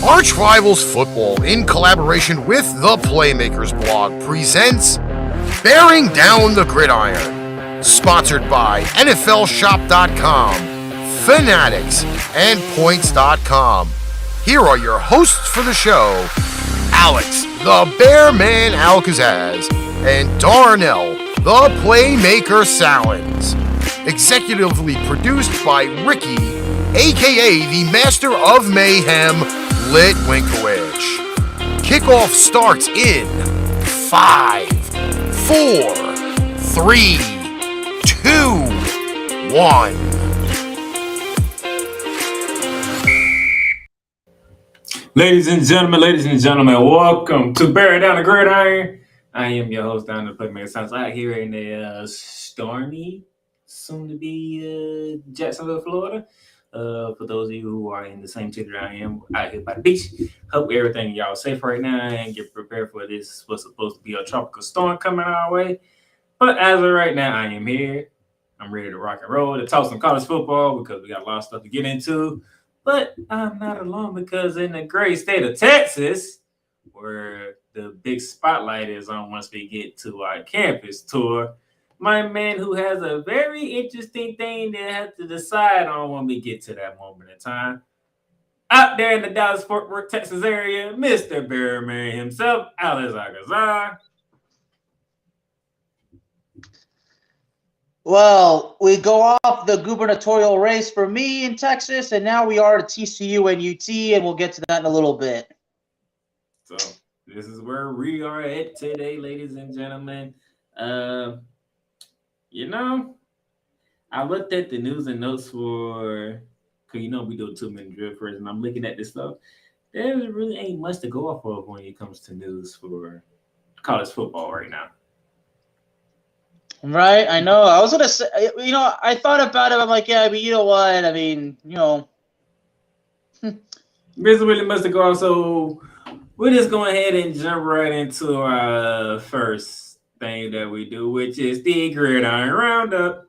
Arch Rivals Football, in collaboration with the Playmakers blog, presents Bearing Down the Gridiron, sponsored by NFLShop.com, Fanatics, and Points.com. Here are your hosts for the show, Alex, the Bear Man Al-Kazzaz, and Darnell, the Playmaker Sallins. Executively produced by Ricky, a.k.a. the Master of Mayhem, Litwinkowich. Kickoff starts in 5, 4, 3, 2, 1. Ladies and gentlemen, welcome to Bear Down the Gridiron. I am your host, Darnell, the Playmaker. Sounds out here in the stormy, soon-to-be Jacksonville, Florida. For those of you who are in the same city that I am, out here by the beach, hope everything y'all safe right now and get prepared for this. What's supposed to be a tropical storm coming our way. But as of right now, I am here. I'm ready to rock and roll, to talk some college football because we got a lot of stuff to get into. But I'm not alone because in the great state of Texas, where the big spotlight is on once we get to our campus tour, my man who has a very interesting thing that has to decide on when we get to that moment in time. Out there in the Dallas-Fort Worth, Texas area, Mr. Bear Man himself, Al-Kazzaz. Well, we go off the gubernatorial race for me in Texas, and now we are at TCU and UT, and we'll get to that in a little bit. So this is where we are at today, ladies and gentlemen. I looked at the news and notes for, because we do a 2-minute drill first, and I'm looking at this stuff. There really ain't much to go off of when it comes to news for college football right now. Right, I know. I was going to say, I thought about it. I'm like, yeah, but you know what? I mean, There's really much to go off, so we're just going ahead and jump right into our first thing that we do, which is the Gridiron Roundup.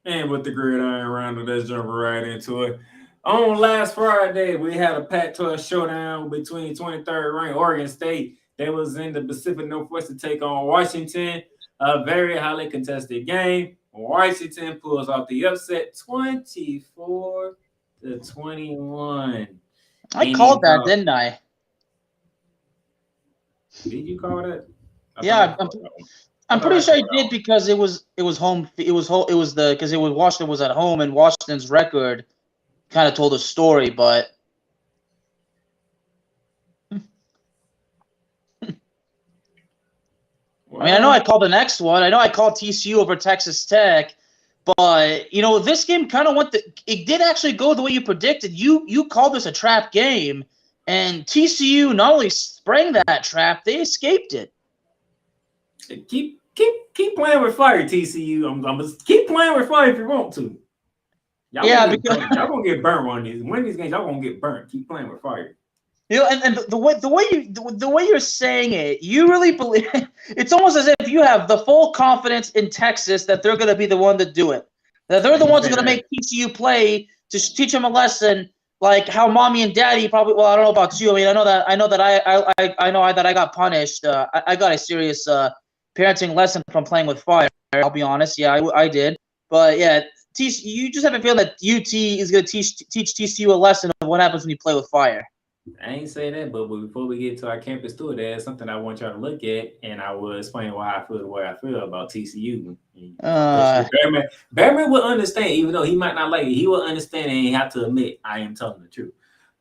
And with the Gridiron Roundup, let's jump right into it. On last Friday, we had a Pac-12 showdown between 23rd ranked Oregon State. They was in the Pacific Northwest to take on Washington, a very highly contested game. Washington pulls off the upset 24-21. I called that, didn't I? Did you call that? Yeah, I'm pretty sure I did because it was home. Because Washington was at home, and Washington's record kind of told a story, but I mean, I know I called the next one. I know I called TCU over Texas Tech, but this game kind of it did actually go the way you predicted. You called this a trap game, and TCU not only sprang that trap, they escaped it. Keep playing with fire, TCU. I'm gonna keep playing with fire if you want to. Y'all gonna get burnt on these. Win these games, y'all gonna get burnt. Keep playing with fire. And the way you're saying it, you really believe it's almost as if you have the full confidence in Texas that they're gonna be the one to do it. That they're the ones who are gonna make TCU play to teach them a lesson, like how mommy and daddy probably. Well, I don't know about you. I mean, I know that I got punished. I got a serious parenting lesson from playing with fire. I'll be honest. Yeah, I did. But yeah. You just have a feeling that UT is going to teach TCU a lesson of what happens when you play with fire. I ain't say that, but before we get to our campus tour, there's something I want y'all to look at, and I will explain why I feel the way I feel about TCU. Bearman will understand, even though he might not like it. He will understand and he have to admit I am telling the truth.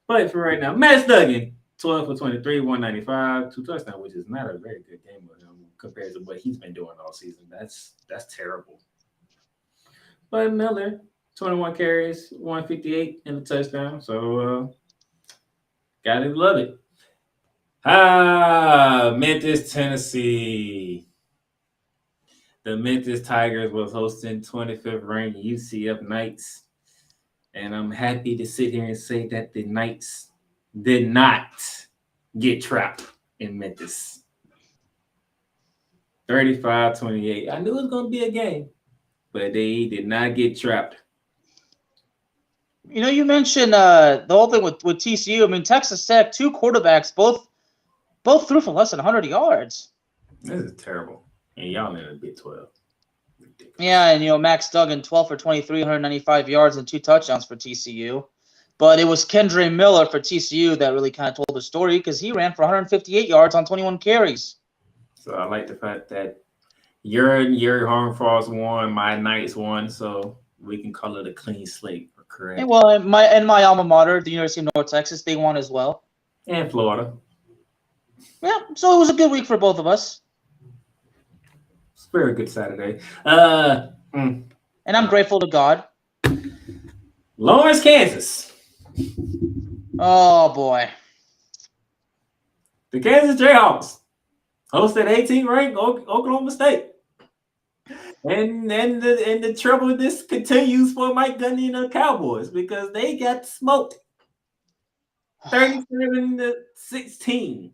But for right now, Matt Duggan, 12 for 23, 195, 2 touchdowns, which is not a very good game with him compared to what he's been doing all season. That's terrible. Bud Miller, 21 carries, 158 and a touchdown. So, gotta love it. Memphis, Tennessee. The Memphis Tigers was hosting 25th ranked UCF Knights. And I'm happy to sit here and say that the Knights did not get trapped in Memphis. 35-28. I knew it was going to be a game. but they did not get trapped. You know, you mentioned the whole thing with TCU. I mean, Texas Tech, 2 quarterbacks, both threw for less than 100 yards. This is terrible. And y'all in the Big 12. Ridiculous. Yeah, and, you know, Max Duggan, 12 for 23, 195 yards and 2 touchdowns for TCU. But it was Kendre Miller for TCU that really kind of told the story because he ran for 158 yards on 21 carries. So I like the fact that your Horned Frogs won, my Knights won, so we can call it a clean slate. Correct. And well, in my alma mater, the University of North Texas, they won as well. And Florida. Yeah, so it was a good week for both of us. It's a very good Saturday. And I'm grateful to God. Lawrence, Kansas. Oh boy. The Kansas Jayhawks hosted 18th ranked Oklahoma State. And the trouble with this continues for Mike Gundy and the Cowboys because they got smoked 37-16.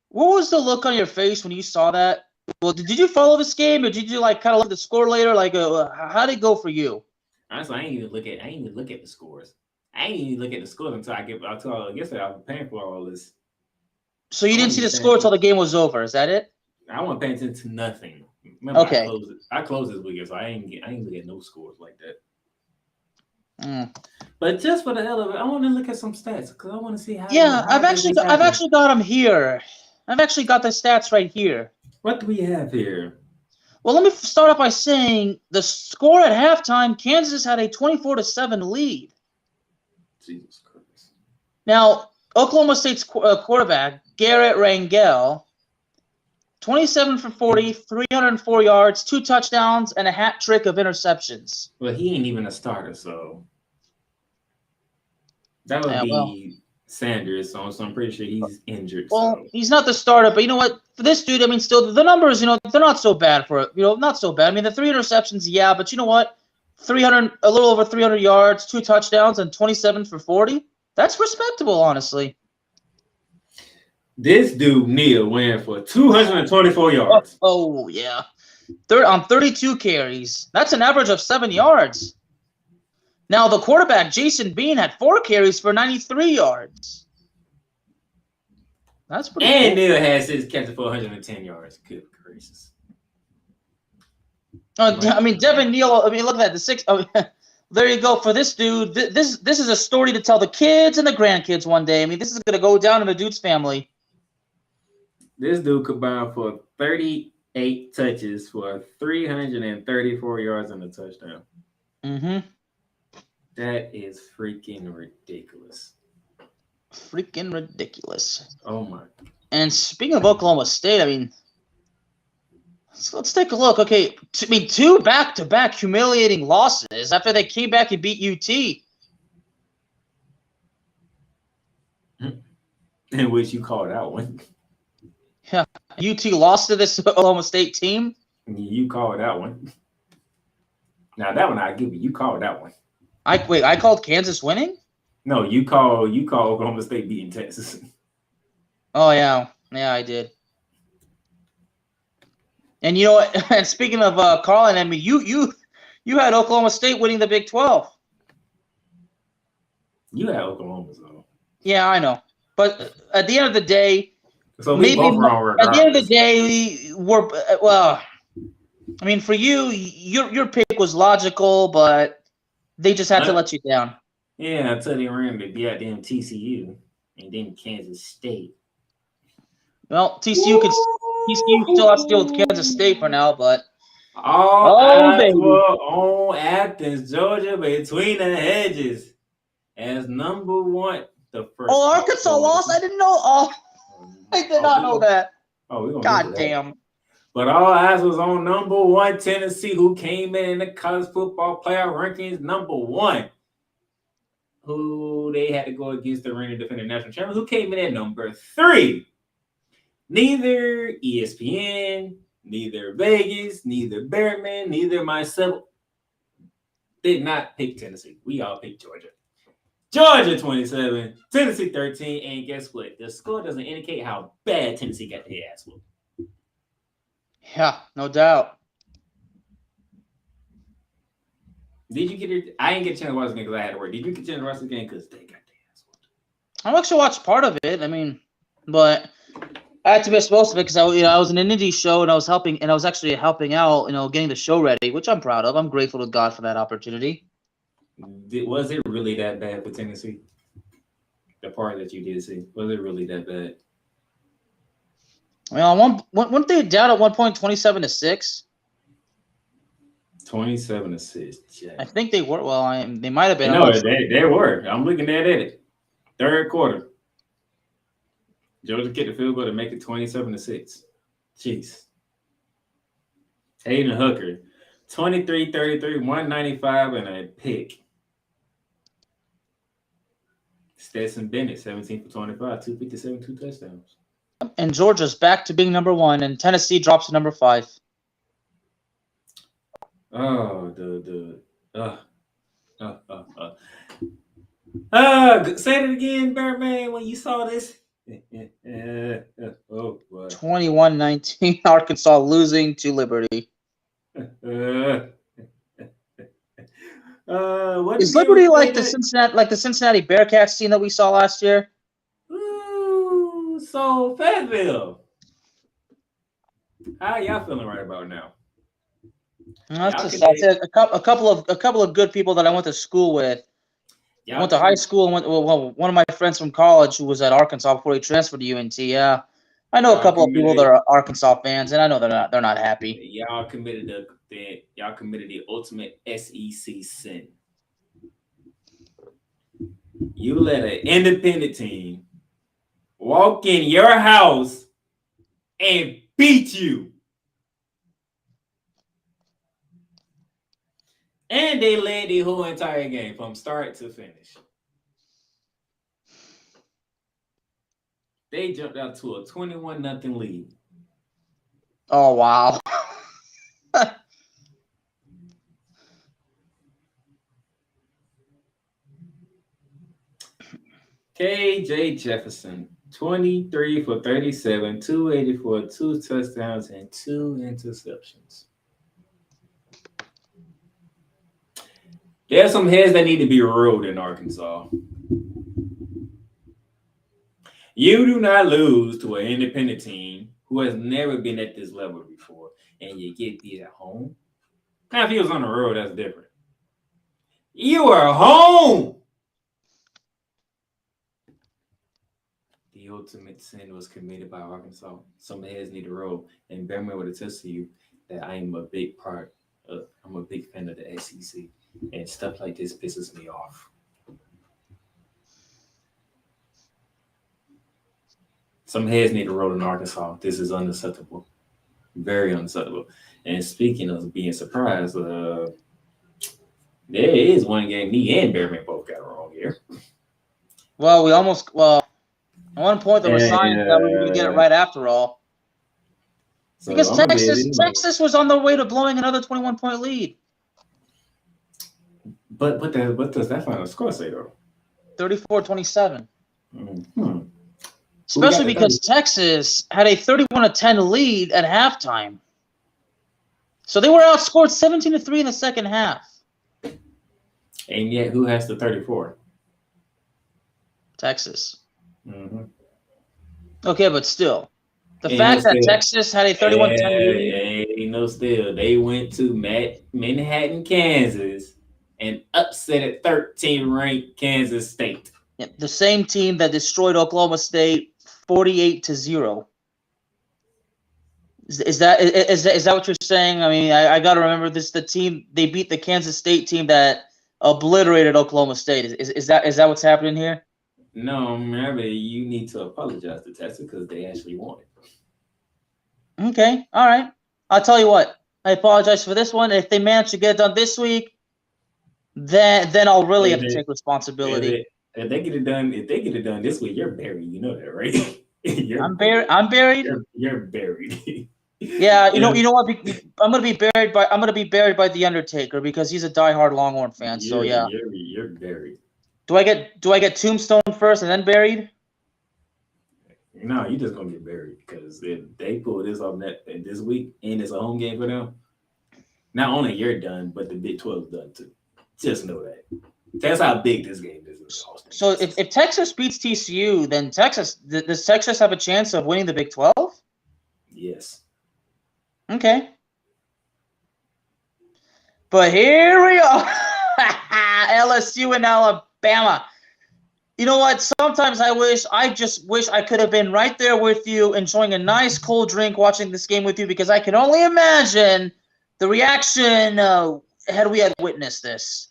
What was the look on your face when you saw that? Well, did you follow this game, or did you like kind of look at the score later? Like, how did it go for you? Honestly, I didn't even look at the scores. I didn't even look at the scores until yesterday. I was paying for all this. So you didn't see the score until the game was over. Is that it? I wasn't paying attention to nothing. Remember, okay. I closed this weekend, so I ain't look at no scores like that. Mm. But just for the hell of it, I want to look at some stats because I want to see how. Yeah, I've actually got them here. I've actually got the stats right here. What do we have here? Well, let me start off by saying the score at halftime, Kansas had a 24-7 lead. Jesus Christ. Now, Oklahoma State's quarterback, Garrett Rangel, 27 for 40, 304 yards, 2 touchdowns, and a hat trick of interceptions. Well, he ain't even a starter, so that would be Sanders. So I'm pretty sure he's injured. Well, so. He's not the starter, but you know what? For this dude, I mean, still the numbers, you know, they're not so bad not so bad. I mean, the 3 interceptions, yeah, but you know what? A little over 300 yards, 2 touchdowns, and 27 for 40. That's respectable, honestly. This dude, Neil, went for 224 yards. Oh yeah. On 32 carries. That's an average of 7 yards. Now, the quarterback, Jason Bean, had 4 carries for 93 yards. That's pretty And cool. Neil has his catch for 110 yards. Good gracious. I mean, Devin Neal, I mean, look at that. The 6. Oh, there you go. For this dude, this is a story to tell the kids and the grandkids one day. I mean, this is going to go down in the dude's family. This dude combined for 38 touches for 334 yards and a touchdown. Mm-hmm. That is freaking ridiculous. Freaking ridiculous. Oh, my. And speaking of Oklahoma State, I mean, let's take a look. Okay, 2 back-to-back humiliating losses after they came back and beat UT. In which you called out one. Yeah, UT lost to this Oklahoma State team. You called that one. Now that one I give you. You called that one. I called Kansas winning? No, you call Oklahoma State beating Texas. Oh yeah, I did. And you know what? And speaking of calling, I mean, you had Oklahoma State winning the Big 12. You had Oklahoma, though. Yeah, I know. But at the end of the day, so we both wrong regardless. At the end of the day, well. I mean, for you, your pick was logical, but they just had to let you down. Yeah, until they ran to be at them TCU and then Kansas State. Well, TCU still has to deal with Kansas State for now, but eyes were on Athens, Georgia, between the hedges as number 1. The first. Oh, Arkansas lost. I didn't know. Oh, I did not know that. Oh, God damn. But all eyes was on number 1 Tennessee, who came in the college football playoff rankings number 1. Who they had to go against the reigning defending national champions, who came in at number 3. Neither ESPN, neither Vegas, neither Bearman, neither myself did not pick Tennessee. We all picked Georgia. Georgia 27, Tennessee 13, and guess what? The score doesn't indicate how bad Tennessee got their ass whooped. Yeah, no doubt. Did you get it? I didn't get a chance to watch the game because I had to work. Did you get a chance to watch the game because they got their ass whooped? I actually watched part of it. I mean, but I had to miss most of it because I was in an indie show and I was actually helping out, getting the show ready, which I'm proud of. I'm grateful to God for that opportunity. Was it really that bad for Tennessee? The part that you did see, was it really that bad? Well, weren't they down at one point 27-6? 27-6. I think they were. Well, they might have been. No, they were. I'm looking at it. Third quarter. Georgia kicked the field goal to make it 27-6. Jeez. Hayden Hooker, 23-33, 195, and a pick. Stetson Bennett, 17 for 25, 257, 2 touchdowns. And Georgia's back to being number 1, and Tennessee drops to number 5. Oh, say it again, Birdman, when you saw this. Oh, boy. 21-19, Arkansas losing to Liberty. Is Liberty like the Cincinnati Bearcats team that we saw last year? Ooh, so Fayetteville. How y'all feeling right about now? That's a couple of good people that I went to school with. I went to high school and one of my friends from college who was at Arkansas before he transferred to UNT. Yeah, I know a couple of people that are Arkansas fans, and I know they're not happy. Y'all committed the ultimate SEC sin. You let an independent team walk in your house and beat you. And they led the whole entire game from start to finish. They jumped out to a 21-0 lead. Oh, wow. KJ Jefferson, 23 for 37, 284, 2 touchdowns, and 2 interceptions. There's some heads that need to be rolled in Arkansas. You do not lose to an independent team who has never been at this level before, and you get beat at home. Now, if he was on the road, that's different. You are home. The ultimate sin was committed by Arkansas. Some heads need to roll, and Bearman would attest to you that I'm a big fan of the SEC, and stuff like this pisses me off. Some heads need to roll in Arkansas. This is unacceptable. Very unacceptable. And speaking of being surprised, there is one game me and Bearman both got wrong here. Well, at one point there was signs that we were going to get it right after all. So because Texas was on their way to blowing another 21-point lead. But what does that final score say, though? 34-27. Mm-hmm. Especially because Texas had a 31-10 lead at halftime. So they were outscored 17-3 in the second half. And yet, who has the 34? Texas. Mm-hmm. Okay, but still. The fact that Texas had a 31-10 lead. Still. They went to Manhattan, Kansas, and upset at 13th-ranked Kansas State. Yeah, the same team that destroyed Oklahoma State 48-0. Is that what you're saying? I mean, I got to remember this. The team they beat the Kansas State team that obliterated Oklahoma State. Is that what's happening here? No, remember you need to apologize to Texas because they actually won it. Okay, all right. I'll tell you what. I apologize for this one. If they manage to get it done this week, then I'll really have to take responsibility. If they get it done this week, you're buried. You know that, right? I'm buried. You're buried. Yeah, you know what? I'm gonna be buried by the Undertaker because he's a diehard Longhorn fan. So yeah, you're buried. Do I get tombstone first and then buried? No, you're just gonna get buried because if they pull this off this week and it's a home game for them, not only you're done, but the Big 12's done too. Just know that. That's how big this game is. So if Texas beats TCU, then does Texas have a chance of winning the Big 12? Yes. Okay. But here we are. LSU and Alabama. You know what? Sometimes I just wish I could have been right there with you, enjoying a nice cold drink, watching this game with you, because I can only imagine the reaction had we witnessed this.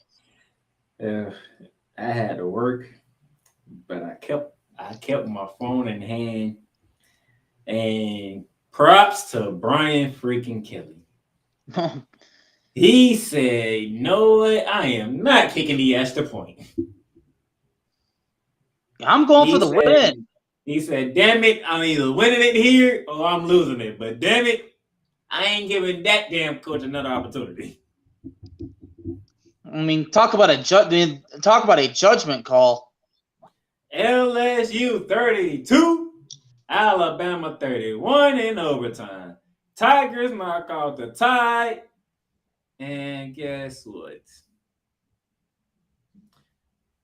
I had to work, but I kept my phone in hand. And props to Brian freaking Kelly. He said, "No, I am not kicking the extra point. I'm going for the win." He said, "Damn it, I'm either winning it here or I'm losing it. But damn it, I ain't giving that damn coach another opportunity." I mean, talk about a judgment call. LSU 32, Alabama 31 in overtime. Tigers knock out the Tide. And guess what?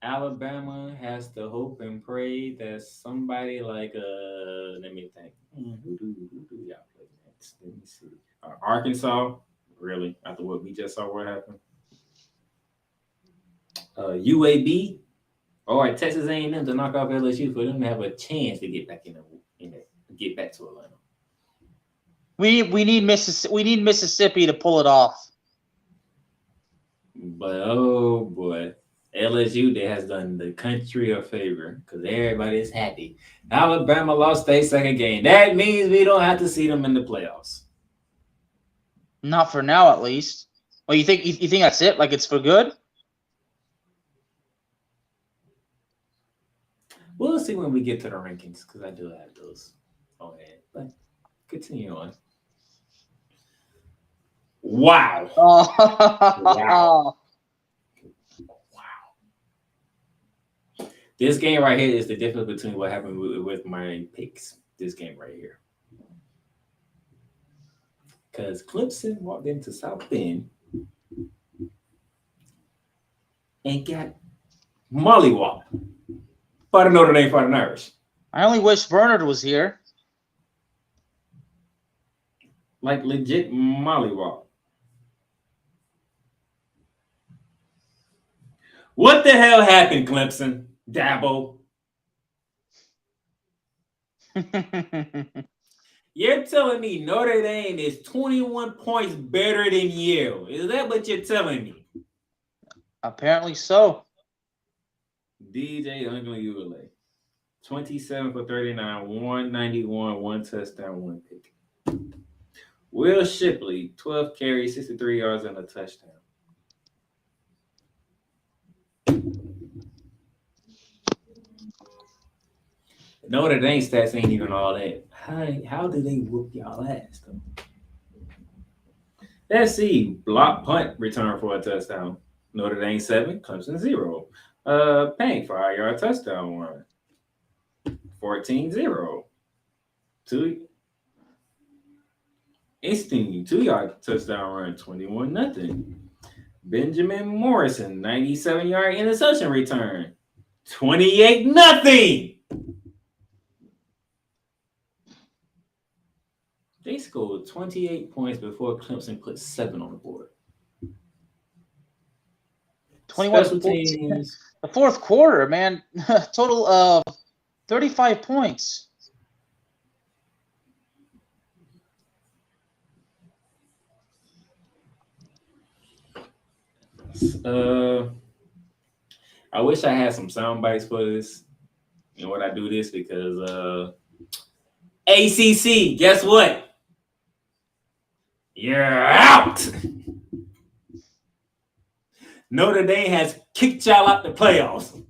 Alabama has to hope and pray that somebody like let me think. Who do y'all play next? Let me see. Arkansas, really? After what we just saw, what happened? UAB, or Texas A&M to knock off LSU for them to have a chance to get back get back to Atlanta. We need Mississippi to pull it off. But oh boy, LSU has done the country a favor because everybody's happy. Alabama lost their second game. That means we don't have to see them in the playoffs. Not for now, at least. Well, you think that's it? Like it's for good? We'll see when we get to the rankings because I do have those on hand. But continue on. Wow. Wow. This game right here is the difference between what happened with my picks. This game right here. Because Clemson walked into South Bend and got mollywopped by the Notre Dame Fighting Irish. I only wish Bernard was here. Like legit mollywop. What the hell happened, Clemson? Dabo. You're telling me Notre Dame is 21 points better than Yale. Is that what you're telling me? Apparently so. DJ Uiagalelei, 27 for 39, 191, one touchdown, one pick. Will Shipley, 12 carries, 63 yards, and a touchdown. Notre Dame stats ain't even all that. How did they whoop y'all ass, though? Let's see. Block punt return for a touchdown. Notre Dame 7, Clemson 0. Payne 5-yard touchdown run. 14-0. 2 Instinct 2-yard touchdown run. 21-0. Benjamin Morrison 97-yard interception return. 28-0. They scored 28 points before Clemson put 7 on the board. 21 Special teams. The fourth quarter, man. Total of 35 points. I wish I had some sound bites for this. You know what, I do this because ACC, guess what? You're out. Notre Dame has kicked y'all out the playoffs.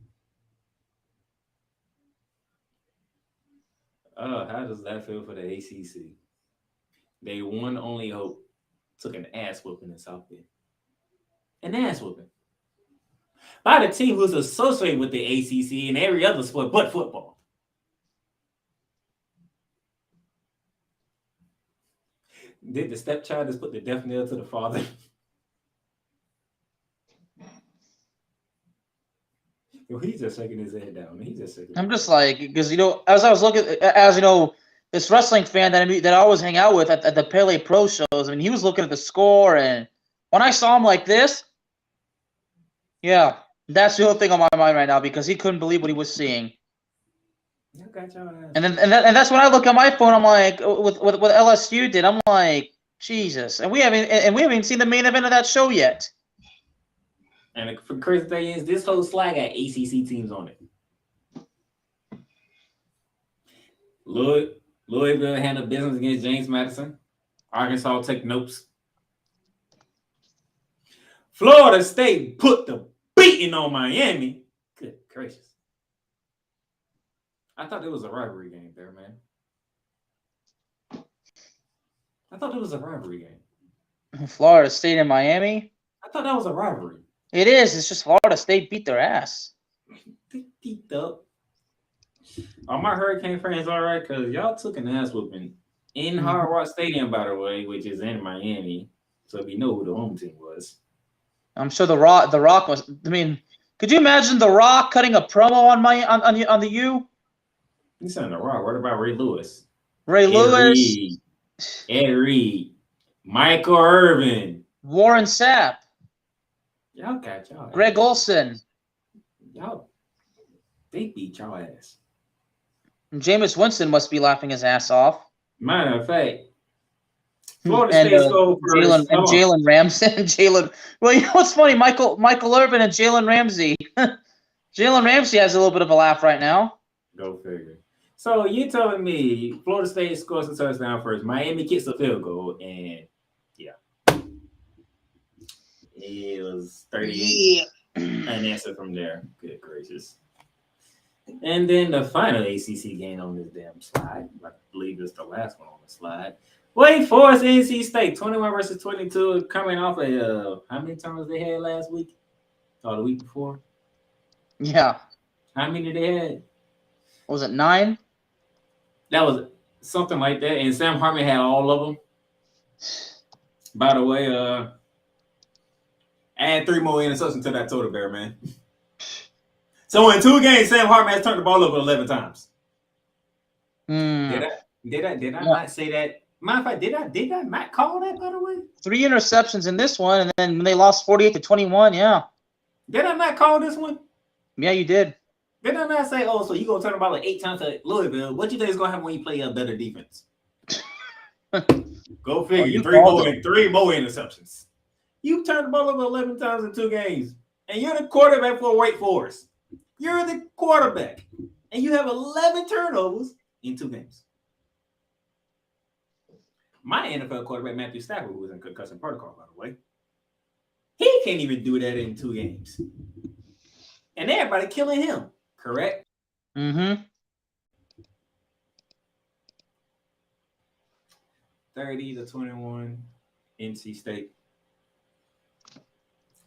How does that feel for the ACC? They won only hope. Took an ass whooping in South Bend. An ass whooping. By the team who's associated with the ACC and every other sport but football. Did the stepchild just put the death knell to the father? He's just shaking his head down. He's just shaking. I'm just like, because as I was looking, this wrestling fan that I always hang out with at the Pele Pro shows. I mean, he was looking at the score, and when I saw him like this, yeah, that's the whole thing on my mind right now because he couldn't believe what he was seeing. And that's when I look at my phone. I'm like, with what LSU did, I'm like, Jesus, and we haven't even seen the main event of that show yet. And the crazy thing is, this whole slide got ACC teams on it. Louisville handled business against James Madison. Arkansas take notes. Florida State put the beating on Miami. Good gracious. I thought it was a rivalry game there, man. I thought it was a rivalry game. Florida State and Miami? I thought that was a rivalry. It is. It's just Florida State beat their ass. They beat up. All my Hurricane fans all right, because y'all took an ass whooping in Hard Rock Stadium, by the way, which is in Miami. So we know who the home team was. I'm sure The Rock was. I mean, could you imagine The Rock cutting a promo on the U? You said The Rock. What about Ray Lewis? Ed Reed, Michael Irvin, Warren Sapp, y'all got y'all. Greg Olson, Y'all, they beat y'all ass. and Jameis Winston must be laughing his ass off. Matter of fact, Florida State scored first. Jalen Ramsey and Jalen. Well, you know what's funny? Michael Irvin and Jalen Ramsey. Jalen Ramsey has a little bit of a laugh right now. Go figure. So you telling me Florida State scores a touchdown first, Miami kicks a field goal, and yeah, it was 38 unanswered from there. Good gracious. And then the final ACC game on this damn slide, I believe it's the last one on the slide. Wake Forest, NC State, 21 versus 22, coming off how many turnovers they had last week? Or the week before? Yeah. How many they had? Was it 9? That was something like that. And Sam Hartman had all of them. By the way, add 3 more interceptions to that total, Bear, man. So in 2 games, Sam Hartman has turned the ball over 11 times. Did I not say that? Matter of fact, did I not call that, by the way? 3 interceptions in this one, and then when they lost 48-21, yeah. Did I not call this one? Yeah, you did. Did I not say, so you're going to turn the ball like 8 times to Louisville? What do you think is going to happen when you play a better defense? Go figure. 3 more interceptions. You turned the ball over 11 times in 2 games, and you're the quarterback for Wake Forest. You're the quarterback, and you have 11 turnovers in 2 games. My NFL quarterback, Matthew Stafford, who was in concussion protocol, by the way, he can't even do that in 2 games. And everybody killing him, correct? Mm-hmm. 30-21, NC State.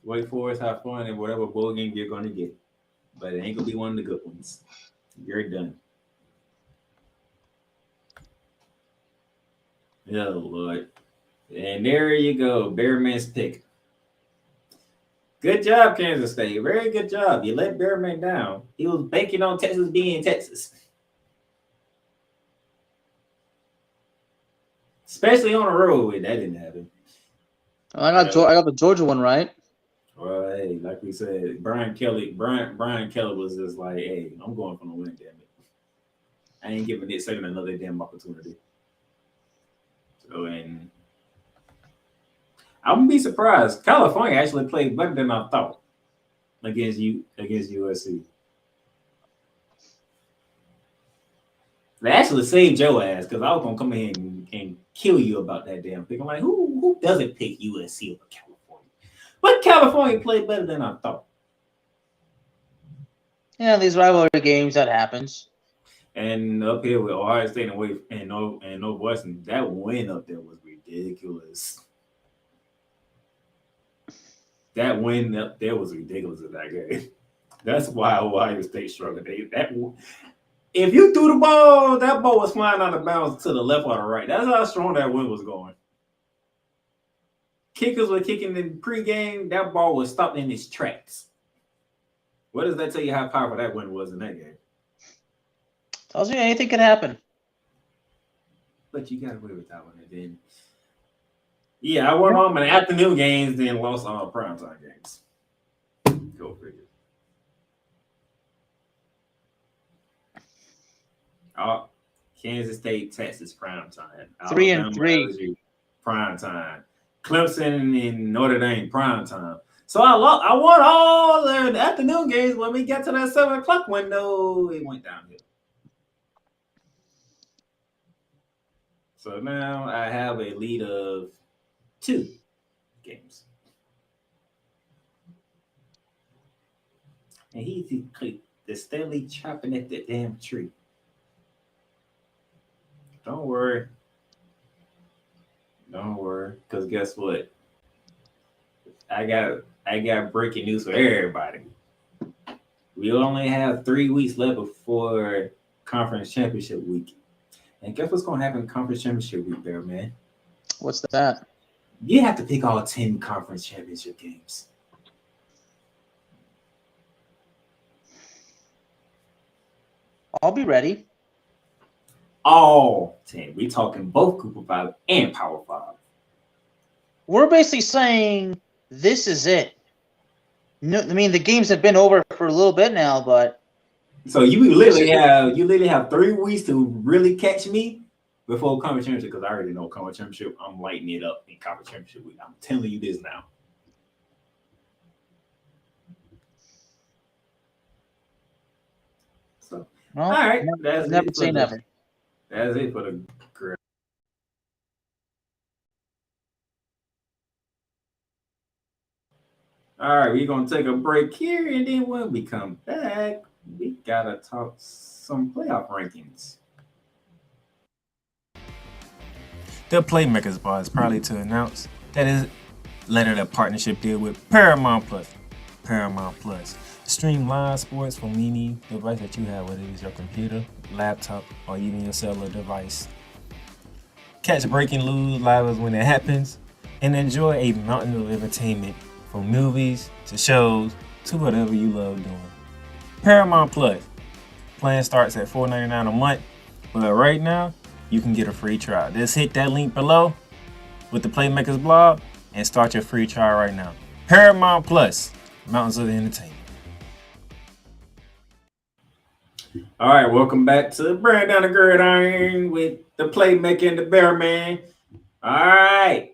Wake Forest, have fun in whatever bowl game you're going to get. But it ain't going to be one of the good ones. You're done. Oh, Lord. And there you go. Bearman's pick. Good job, Kansas State. Very good job. You let Bearman down. He was banking on Texas being Texas. Especially on the road. That didn't happen. I got the Georgia one right. Well, hey, like we said, Brian Kelly was just like, hey, I'm going for the win, damn it. I ain't giving Nick Saban another damn opportunity. So, and I wouldn't be surprised. California actually played better than I thought against USC. They actually saved your ass because I was gonna come in and kill you about that damn pick. I'm like, who doesn't pick USC over California? But California played better than I thought. Yeah, these rivalry games, that happens. And up here with Ohio State and Northwestern, that win up there was ridiculous. That win up there was ridiculous in that game. That's why Ohio State struggled. If you threw the ball, that ball was flying out of bounds to the left or the right. That's how strong that wind was going. Kickers were kicking in pregame. That ball was stopped in its tracks. What does that tell you how powerful that win was in that game? Tells you anything can happen. But you got away with that one. And then, yeah, I went on my afternoon games, then lost all primetime games. Go figure. Kansas State, Texas, primetime. 3-3. Primetime. Clemson and Notre Dame, primetime. So I won all the afternoon games. When we got to that 7 o'clock window, it went downhill. So now I have a lead of 2 games. And he's steadily chopping at the damn tree. Don't worry. Because guess what? I got breaking news for everybody. We only have 3 weeks left before conference championship week. And guess what's going to happen in conference championship week there, man? What's that? You have to pick all 10 conference championship games. I'll be ready. All 10. We talking both Group of 5 and Power 5. We're basically saying this is it. No, I mean, the games have been over for a little bit now, but so you literally have 3 weeks to really catch me before conference championship, because I already know conference championship. I'm lighting it up in conference championship week. I'm telling you this now. So well, all right, never say never. That's it for the girl. All right, we're gonna take a break here, and then when we come back, we gotta talk some playoff rankings. The Playmakers Bar is proudly to announce that it landed a partnership deal with Paramount Plus. Paramount Plus. Stream live sports from any device that you have, whether it is your computer, laptop, or even your cellular device. Catch breaking news live when it happens, and enjoy a mountain of entertainment from movies to shows to whatever you love doing. Paramount Plus. Plan starts at $4.99 a month, but right now you can get a free trial. Just hit that link below with the Playmakers blog and start your free trial right now. Paramount Plus, mountains of entertainment. All right, welcome back to Brand Down the Gridiron with the Playmaker and the Bear Man. All right,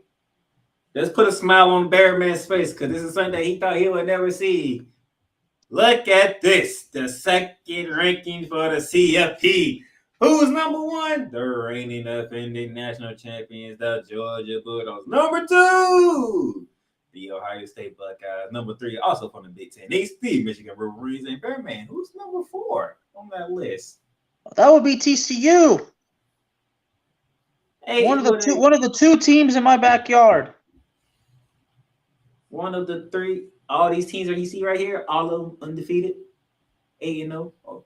let's put a smile on Bear Man's face, because this is something that he thought he would never see. Look at this, the second ranking for the CFP. Who's number 1? The reigning defending national champions, the Georgia Bulldogs. Number 2, the Ohio State Buckeyes. Number 3, also from the Big Ten, the Michigan Wolverines. And Bear Man, who's number 4 on that list? That would be TCU. Hey, one of the two teams in my backyard. One of the 3. All these teams that you see right here, all of them undefeated. 8-0. Oh.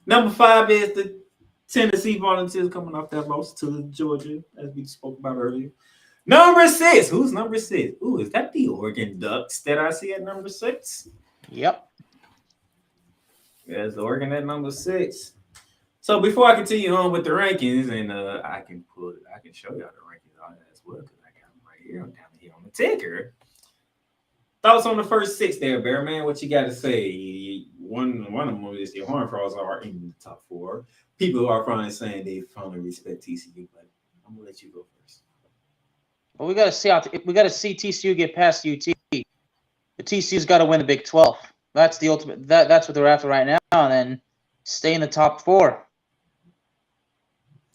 Number 5 is the Tennessee Volunteers, coming off that loss to Georgia, as we spoke about earlier. Number 6. Who's number 6? Ooh, is that the Oregon Ducks that I see at number 6? Yep. Yes, Oregon at number 6. So before I continue on with the rankings, and I can show y'all the rankings on that as well, because I got them right here, down here on the ticker. Thoughts on the first 6 there, Bear Man? What you got to say? One of them is the Horned Frogs are in the top 4. People are finally saying they finally respect TCU, but I'm gonna let you go first. Well, we got to see TCU get past UT. The TCU's got to win the Big 12. That's the ultimate. That's what they're after right now, and then stay in the top 4.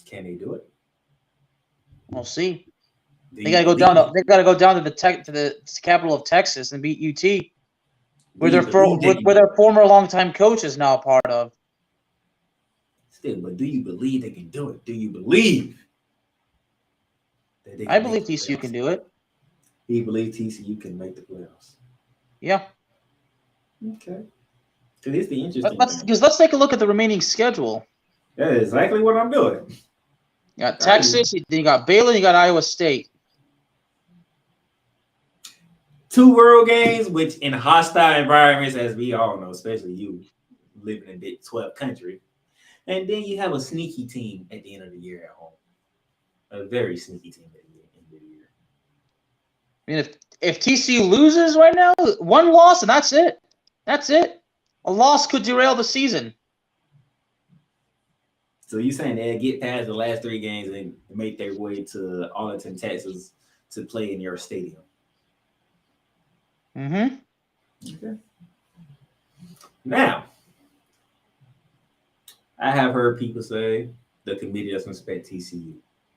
Can they do it? We'll see. They got to go down. They got to go down to the capital of Texas and beat UT, where their former longtime coach is now a part of. Still, but do you believe they can do it? Do you believe? I believe TCU can do it. He believes TCU can make the playoffs. Yeah. Okay. So this is the interesting thing. Let's take a look at the remaining schedule. That is exactly what I'm doing. You got Texas, you got Baylor, you got Iowa State. 2 road games, which in hostile environments, as we all know, especially you living in Big 12 country. And then you have a sneaky team at the end of the year at home. A very sneaky team at the end of the year. I mean, if TCU loses right now, 1 loss and that's it. That's it. A loss could derail the season. So you saying they'll get past the last 3 games and make their way to Arlington, Texas to play in your stadium? Mm-hmm. Okay. Now, I have heard people say the committee doesn't respect TCU.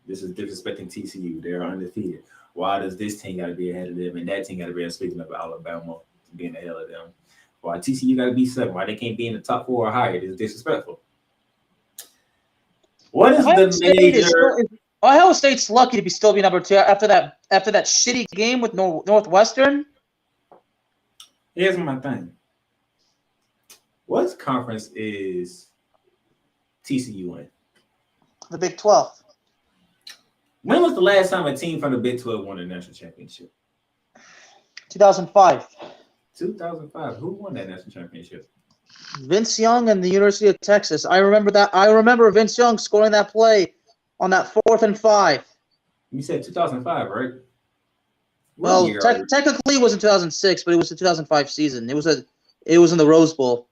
This is disrespecting TCU. They're undefeated. Why does this team got to be ahead of them and that team got to be ahead? Speaking of Alabama being ahead of them, why TCU got to be 7? Why they can't be in the top 4 or higher? It's disrespectful. What is the major? Ohio State's lucky to be still be number 2 after that shitty game with Northwestern. Here's my thing. What conference is TCU in? The Big 12. When was the last time a team from the Big 12 won a national championship? 2005. 2005. Who won that national championship? Vince Young and the University of Texas. I remember that. I remember Vince Young scoring that play on that 4th and 5. You said 2005, right? Well, technically it was in 2006, but it was the 2005 season. It was in the Rose Bowl.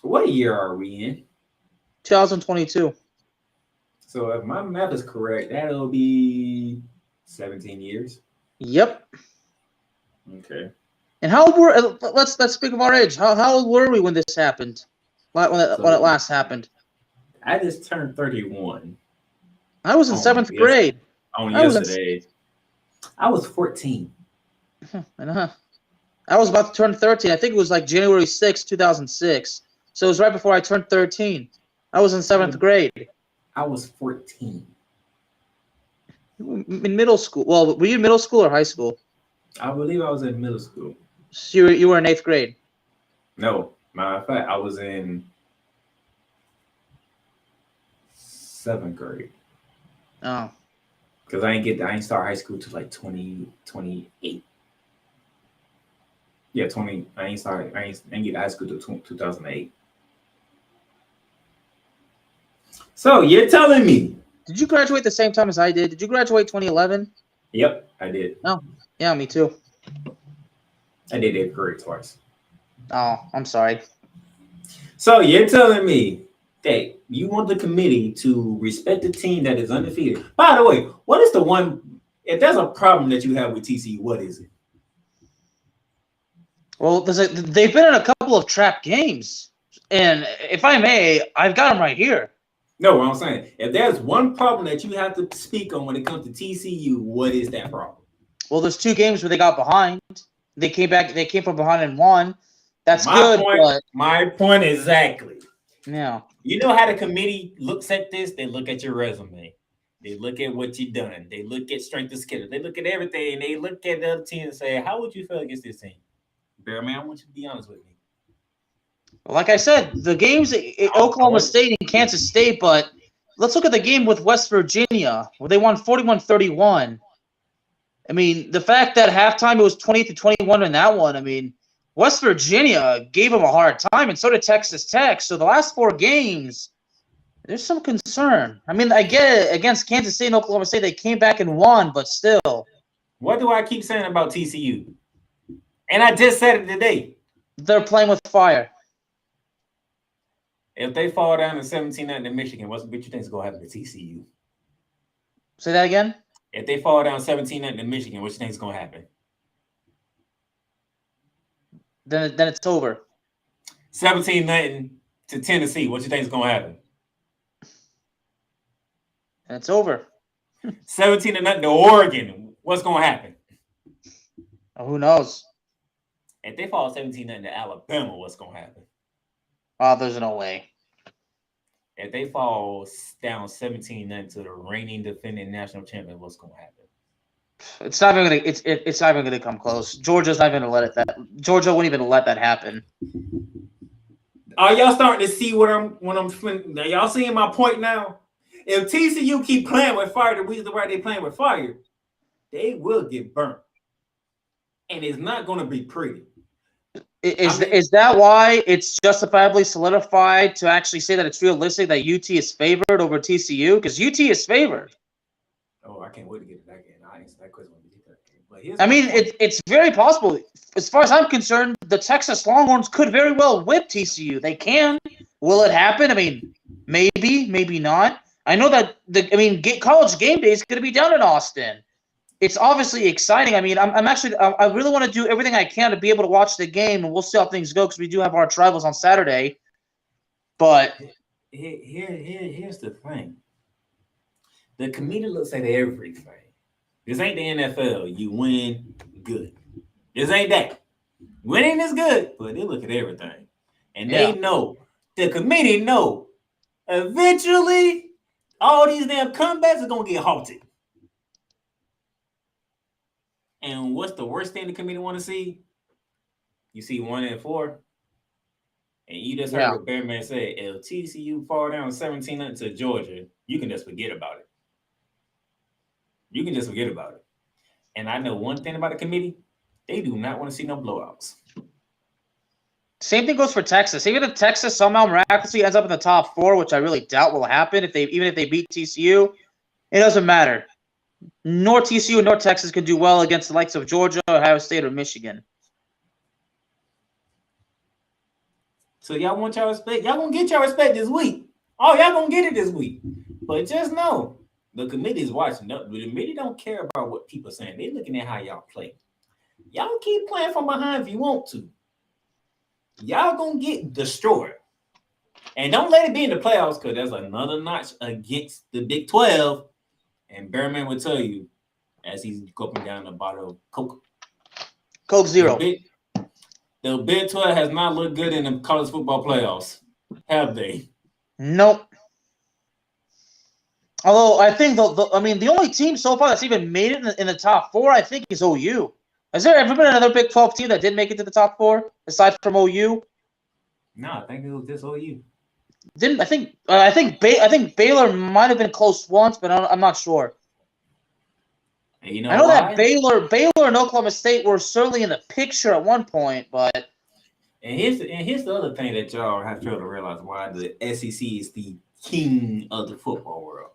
What year are we in? 2022. So if my math is correct, that'll be 17 years. Yep. Okay. And how old were? Let's speak of our age. How old were we when this happened? When it last happened? I just turned 31. I was in 7th grade. Yesterday. I was 14. I was about to turn 13. I think it was like January 6, 2006. So it was right before I turned 13. I was in 7th grade. I was 14. In middle school. Well, were you in middle school or high school? I believe I was in middle school. So you were in 8th grade? No. Matter of fact, I was in 7th grade. Oh. Because I ain't start high school till like 28. Yeah, 20. I ain't get high school till 2008. So you're telling me? Did you graduate the same time as I did? Did you graduate 2011? Yep, I did. Oh, yeah, me too. I did 8th grade twice. Oh, I'm sorry. So you're telling me that you want the committee to respect the team that is undefeated? By the way, what is the one? If there's a problem that you have with TCU, what is it? Well, they've been in a couple of trap games, and if I may, I've got them right here. No, what I'm saying, if there's one problem that you have to speak on when it comes to TCU, what is that problem? Well, there's 2 games where they got behind. They came back. They came from behind and won. That's good. My point exactly. Yeah. You know how the committee looks at this? They look at your resume. They look at what you've done. They look at strength of schedule. They look at everything. They look at the other team and say, how would you feel against this team? Bear man, I want you to be honest with me. Like I said, the games at Oklahoma State and Kansas State, but let's look at the game with West Virginia, where they won 41-31. I mean, the fact that halftime it was 20-21 in that one, I mean, West Virginia gave them a hard time, and so did Texas Tech. So the last 4 games, there's some concern. I mean, I get it. Against Kansas State and Oklahoma State, they came back and won, but still. What do I keep saying about TCU? And I just said it today. They're playing with fire. If they fall down to 17-0 in Michigan, what you think is going to happen to TCU? Say that again? If they fall down 17-0 in Michigan, what you think is going to happen? Then it's over. 17-0 to Tennessee, what you think is going to happen? And it's over. 17-0 to Oregon, what's going to happen? Oh, who knows? If they fall 17-0 to Alabama, what's going to happen? Oh, there's no way. If they fall down 17-0 to the reigning defending national champion, what's going to happen? It's not even gonna. It's not even gonna come close. Georgia's not even gonna let it. Georgia wouldn't even let that happen. Are y'all starting to see what I'm? Are y'all seeing my point now? If TCU keep playing with fire the reason why they playing with fire, they will get burnt. and it's not going to be pretty. Is that why it's justifiably solidified to actually say that it's realistic that UT is favored over TCU? Because UT is favored. Oh, I can't wait to get to that game. I answer that question when we get to that game. But it's very possible. As far as I'm concerned, the Texas Longhorns could very well whip TCU. They can. Will it happen? I mean, maybe, maybe not. I know that college game day is going to be down in Austin. It's obviously exciting. I mean, I really want to do everything I can to be able to watch the game, and we'll see how things go because we do have our rivals on Saturday. But here's the thing: the committee looks at everything. This ain't the NFL. You win, good. This ain't that. Winning is good, but they look at everything, and they know. The committee know. Eventually, all these damn comebacks are gonna get halted. And what's the worst thing the committee want to see? You see 1-4, and you just heard what Bearman say. If TCU fall down 17-0 to Georgia, you can just forget about it. You can just forget about it. And I know one thing about the committee: they do not want to see no blowouts. Same thing goes for Texas. Even if Texas somehow miraculously ends up in the top 4, which I really doubt will happen, even if they beat TCU, it doesn't matter. Nor TCU nor Texas can do well against the likes of Georgia, Ohio State, or Michigan. So y'all want y'all respect? Y'all gonna get y'all respect this week. Oh, y'all gonna get it this week. But just know, the committee is watching. The committee don't care about what people are saying. They're looking at how y'all play. Y'all keep playing from behind if you want to. Y'all gonna get destroyed. And don't let it be in the playoffs because there's another notch against the Big 12. And Bearman will tell you as he's gulping down a bottle of Coke. Coke Zero. The Big 12 has not looked good in the college football playoffs, have they? Nope. Although I think the only team so far that's even made it in the top 4, I think, is OU. Has there ever been another Big 12 team that did make it to the top 4 aside from OU? No, I think it was just OU. I think Baylor might have been close once, but I'm not sure. And you know I know why? that Baylor and Oklahoma State were certainly in the picture at one point, but and here's the other thing that y'all have failed to realize: why the SEC is the king of the football world.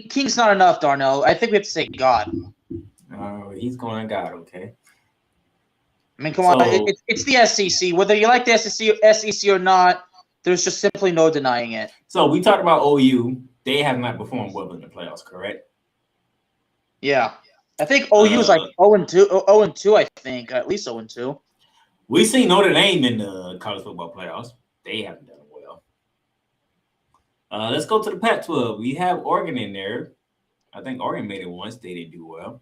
King's not enough, Darnell. I think we have to say God. He's going God, okay. I mean, come on, it's the SEC. Whether you like the SEC or not, there's just simply no denying it. So we talked about OU. They have not performed well in the playoffs, correct? Yeah. I think OU is like 0-2, I think. At least 0-2. We see Notre Dame in the college football playoffs. They haven't done well. Let's go to the Pac-12. We have Oregon in there. I think Oregon made it once. They didn't do well.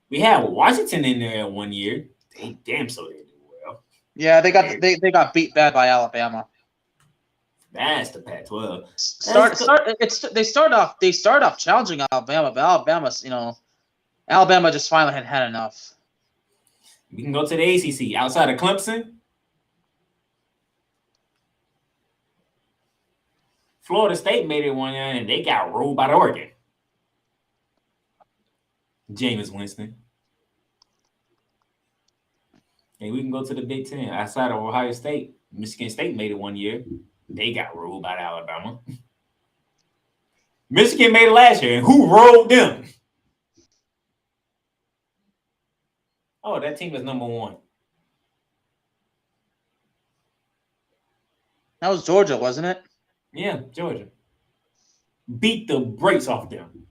We have Washington in there 1 year. They damn so didn't do well. Yeah, they got beat bad by Alabama. That's the Pac-12. They start off challenging Alabama, but Alabama just finally had enough. We can go to the ACC. Outside of Clemson, Florida State made it 1 year, and they got rolled by Oregon. Jameis Winston. And we can go to the Big Ten. Outside of Ohio State, Michigan State made it 1 year. They got rolled by Alabama. Michigan made it last year, and who rolled them? Oh, that team is number 1. That was Georgia, wasn't it? Yeah, Georgia. Beat the brakes off them.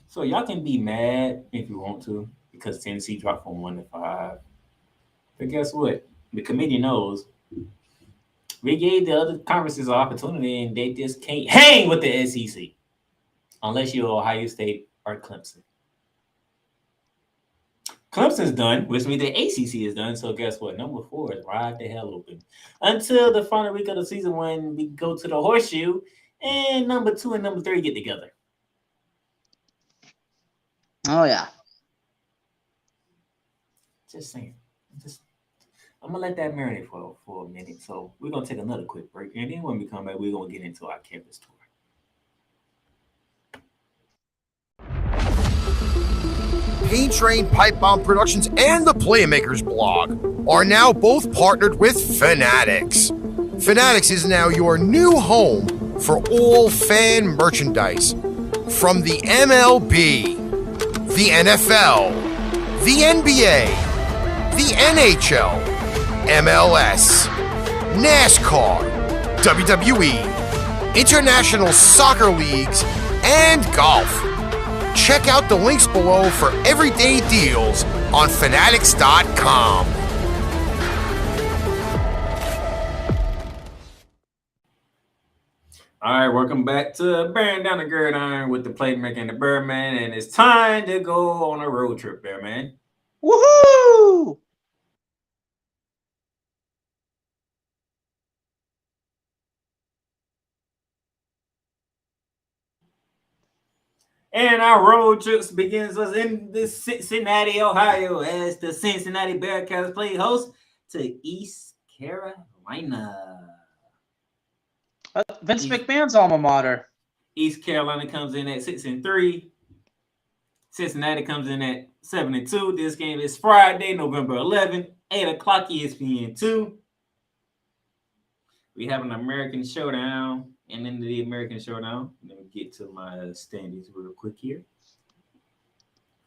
So y'all can be mad if you want to because Tennessee dropped from 1 to 5. But guess what? The committee knows we gave the other conferences an opportunity and they just can't hang with the SEC unless you're Ohio State or Clemson. Clemson's done, which means the ACC is done. So guess what? Number 4 is right the hell open until the final week of the season when we go to the horseshoe and number 2 and number 3 get together. Oh, yeah. Just saying. I'm going to let that marinate for a minute. So we're going to take another quick break. And then when we come back, we're going to get into our campus tour. Paint Train Pipe Bomb Productions and the Playmakers blog are now both partnered with Fanatics. Fanatics is now your new home for all fan merchandise. From the MLB, the NFL, the NBA, the NHL, MLS, NASCAR, WWE, international soccer leagues, and golf. Check out the links below for everyday deals on Fanatics.com. All right, welcome back to Bearing Down the Gridiron with the Playmaker and the Birdman, and it's time to go on a road trip, Bearman. Woohoo! And our road trips begins us in this Cincinnati, Ohio, as the Cincinnati Bearcats play host to East Carolina. Vince McMahon's alma mater. East Carolina comes in at 6-3. Cincinnati comes in at 7-2. This game is Friday, November 11th, 8 o'clock ESPN 2. We have an American Showdown. And into the American Showdown, let me get to my standings real quick here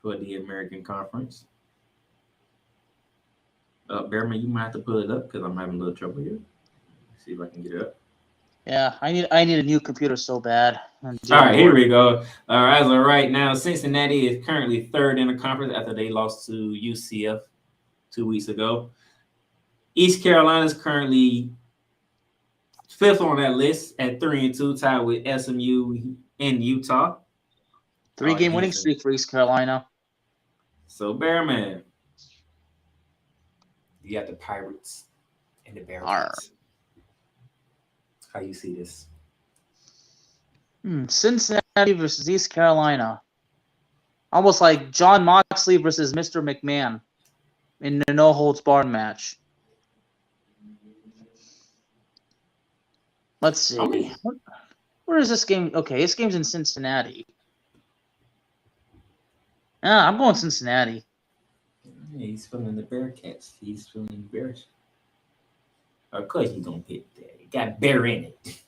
for the American Conference. Bearman, you might have to pull it up because I'm having a little trouble here. Let's see if I can get it up. Yeah, I need a new computer so bad. All right, here we go. As of right now, Cincinnati is currently third in the conference after they lost to UCF 2 weeks ago. East Carolina is currently fifth on that list at 3-2, tied with SMU and Utah. 3-game winning streak for East Carolina. So, Bearman, you got the Pirates and the Bearcats. How you see this? Cincinnati versus East Carolina. Almost like John Moxley versus Mr. McMahon in the no-holds-barred match. Let's see. Where is this game? Okay, this game's in Cincinnati. I'm going Cincinnati. Yeah, he's feeling the Bearcats. He's feeling the Bears. Of course he's going to pick that. He got bear in it.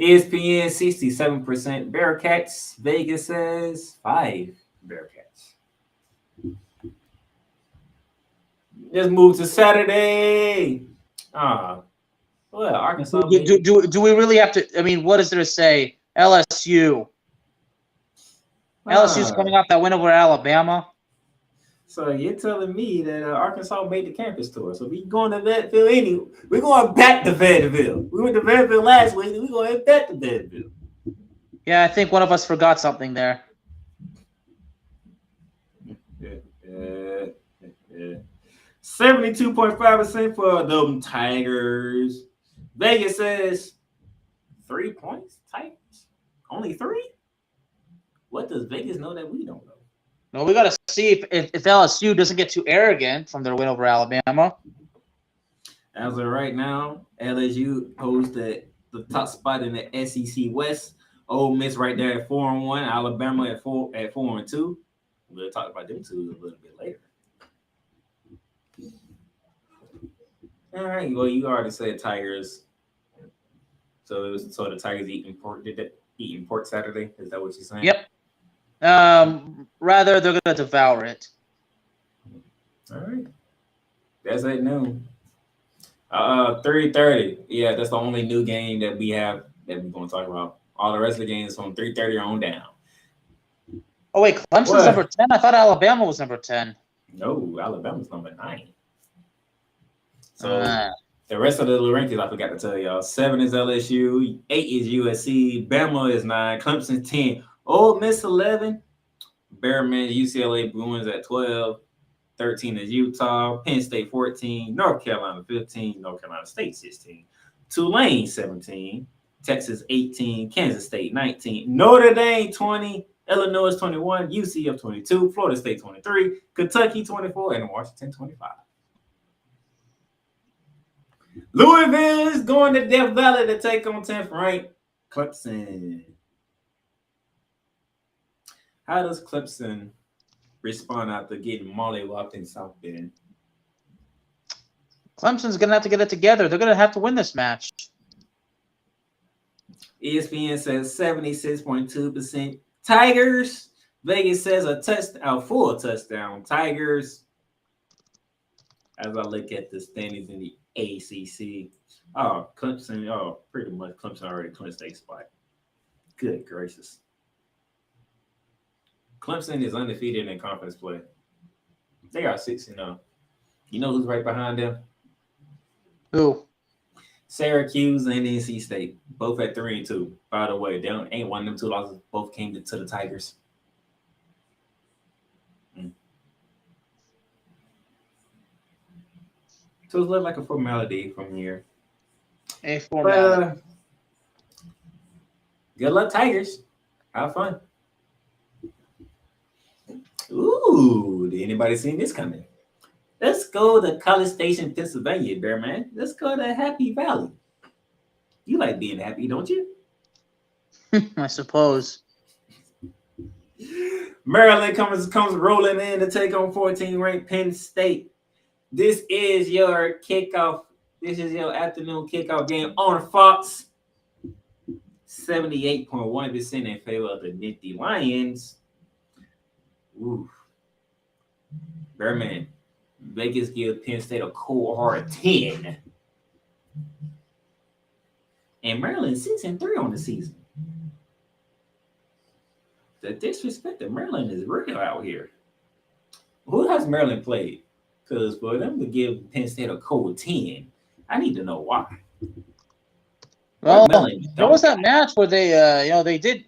ESPN 67% Bearcats. Vegas says 5 Bearcats. Let's move to Saturday. Well, Arkansas. Do we really have to? I mean, what is there to say? LSU. LSU's coming off that win over Alabama. So you're telling me that Arkansas made the campus tour. So we going to Fayetteville anyway. We're going back to Fayetteville. We went to Fayetteville last week. We're going back to Fayetteville. Yeah, I think one of us forgot something there. Yeah. 72.5% for them Tigers. Vegas says 3 points. Tigers. Only 3? What does Vegas know that we don't know? No, we got to see if LSU doesn't get too arrogant from their win over Alabama. As of right now, LSU holds the top spot in the SEC West. Ole Miss right there at 4-1. Alabama at 4-2. We'll talk about them two a little bit later. All right. Well, you already said Tigers. So the Tigers eating pork Saturday. Is that what you're saying? Yep. Rather, they're going to devour it. All right. That's at noon. 3:30. Yeah, that's the only new game that we have that we're going to talk about. All the rest of the games from 3:30 on down. Oh, wait, Clemson's number 10? I thought Alabama was number 10. No, Alabama's number 9. So the rest of the rankings, I forgot to tell y'all. 7 is LSU, 8 is USC, Bama is 9, Clemson 10, Ole Miss 11, Bearman, UCLA Bruins at 12, 13 is Utah, Penn State 14, North Carolina 15, North Carolina State 16, Tulane 17, Texas 18, Kansas State 19, Notre Dame 20, Illinois 21, UCF 22, Florida State 23, Kentucky 24, and Washington 25. Louisville is going to Death Valley to take on 10th ranked Clemson. How does Clemson respond after getting mollywopped in South Bend? Clemson's going to have to get it together. They're going to have to win this match. ESPN says 76.2% Tigers. Vegas says a full touchdown Tigers. As I look at the standings in the ACC, Clemson, pretty much Clemson already clinched a spot. Good gracious. Clemson is undefeated in conference play. They are 6-0. You know who's right behind them? Who? Syracuse and NC State, both at 3-2. By the way, they ain't one of them two losses. Both came to the Tigers. So it looked like a formality from here. A formality. Good luck, Tigers. Have fun. Ooh, did anybody see this coming? Let's go to College Station, Pennsylvania, there, man. Let's go to Happy Valley. You like being happy, don't you? I suppose. Maryland comes rolling in to take on 14th-ranked Penn State. This is your kickoff. This is your afternoon kickoff game on Fox. 78.1% in favor of the Nittany Lions. Ooh. Bearman. Vegas give Penn State a cold hard 10. And Maryland 6-3 on the season. The disrespect of Maryland is real out here. Who has Maryland played? Because for them to give Penn State a cold 10, I need to know why. Well, there was that match where they, they did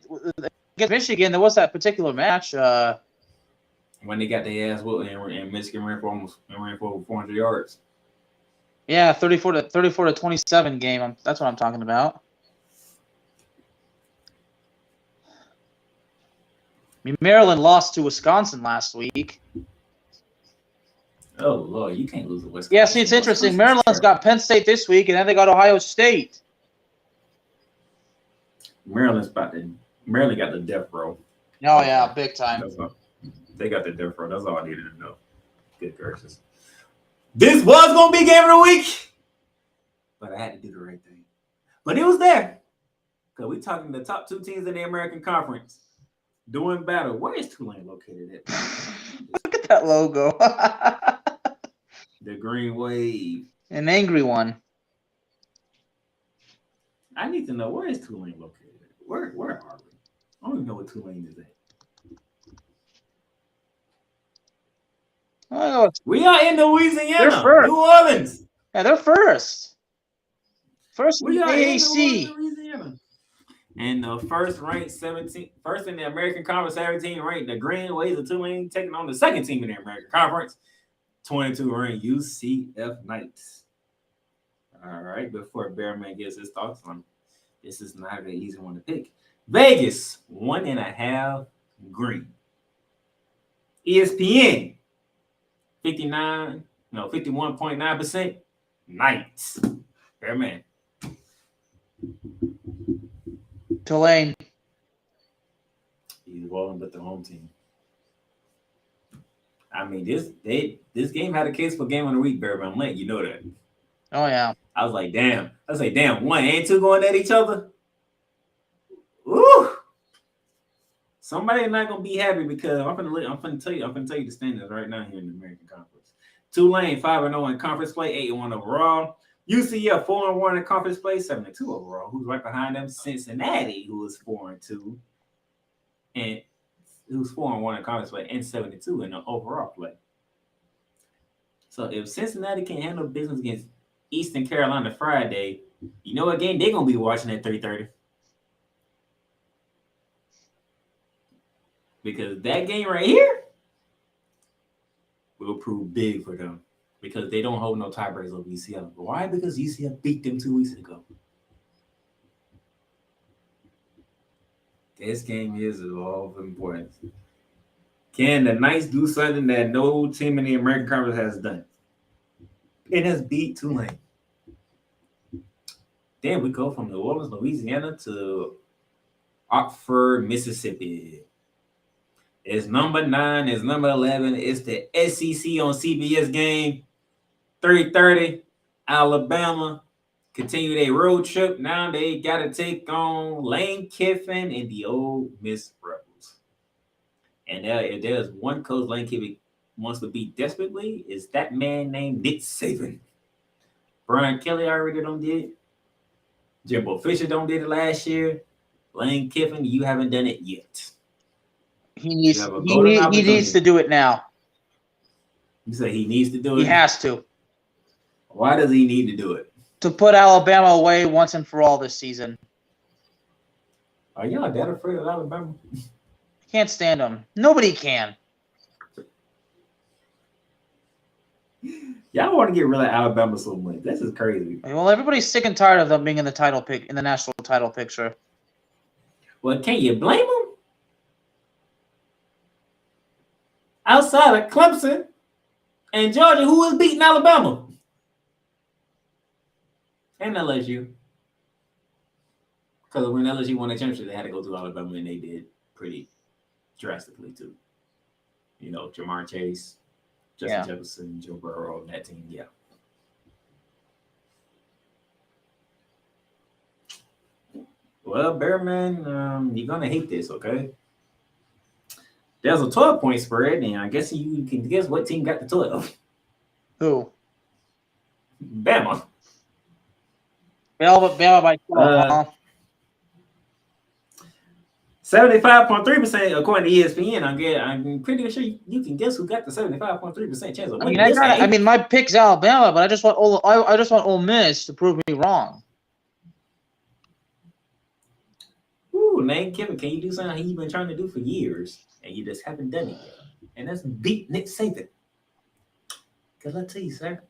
against Michigan. There was that particular match. When they got their ass whooped and Michigan ran for over 400 yards. Yeah, 34 to 27 game. That's what I'm talking about. I mean, Maryland lost to Wisconsin last week. Oh, Lord, you can't lose to Wisconsin. Yeah, see, it's interesting. Maryland's got Penn State this week, and then they got Ohio State. Maryland got the death row. Oh, yeah, big time. They got the death row. That's all I needed to know. Good gracious. This was going to be game of the week, but I had to do the right thing. But it was there. Because we're talking the top two teams in the American Conference doing battle. Where is Tulane located at? Look at that logo. The Green Wave. An angry one. I need to know, where is Tulane located at? Where are we? I don't even know what Tulane is at. Oh, we are in Louisiana. They're first. New Orleans. Yeah, they're first. First in We the are in AAC. Louisiana. And the first in the American Conference, 17 ranked, the Green Waves of Tulane taking on the second team in the American Conference, 22 ranked UCF Knights. All right, before Bearman gives his thoughts on this, is not an easy one to pick. Vegas 1.5 green. ESPN 51.9% Knights. Bearman. Tulane. He's rolling with the home team. I mean, this game had a case for game of the week, Bearman. I'm letting you know that. Oh, yeah. I was like, damn. 1 and 2 going at each other. Woo! Somebody's not gonna be happy because I'm gonna tell you the standings right now here in the American Conference. Tulane 5-0 in conference play, 8-1 overall. UCF 4-1 in conference play, 7-2 overall. Who's right behind them? Cincinnati, who is 4-2, and who's 4-1 in conference play and 7-2 in the overall play. So if Cincinnati can handle business against Eastern Carolina Friday, you know what game they're gonna be watching at 3:30. Because that game right here will prove big for them. Because they don't hold no tiebreakers over UCF. Why? Because UCF beat them 2 weeks ago. This game is of all importance. Can the Knights do something that no team in the American Conference has done? It has beat Tulane. Then we go from New Orleans, Louisiana to Oxford, Mississippi. It's number 9. It's number 11. It's the SEC on CBS game. 3:30. Alabama continue their road trip. Now they got to take on Lane Kiffin and the Ole Miss Rebels. And if there's one coach Lane Kiffin wants to beat desperately, is that man named Nick Saban. Brian Kelly already done did it. Jimbo Fisher done did it last year. Lane Kiffin, you haven't done it yet. He needs to do it now. You say he needs to do it? He has to. Why does he need to do it? To put Alabama away once and for all this season. Are y'all that afraid of Alabama? Can't stand them. Nobody can. Y'all want to get rid of Alabama so much. This is crazy. Well, everybody's sick and tired of them being in the national title picture. Well, can you blame them? Outside of Clemson and Georgia, who is beating Alabama? And LSU. Because when LSU won the championship, they had to go through Alabama, and they did pretty drastically, too. You know, Jamar Chase, Justin Jefferson, Joe Burrow, that team, yeah. Well, Bearman, you're going to hate this, okay? There's a 12-point spread, and I guess you can guess what team got the 12. Who? Bama. Bama by 12, 75.3% according to ESPN. I'm pretty sure you can guess who got the 75.3% chance of winning this game. I mean, my pick's Alabama, but I just want Ole Miss to prove me wrong. Ooh, Lane Kiffin, can you do something he's been trying to do for years, and you just haven't done it yet? And that's beat Nick Saban. Because I tell you, sir.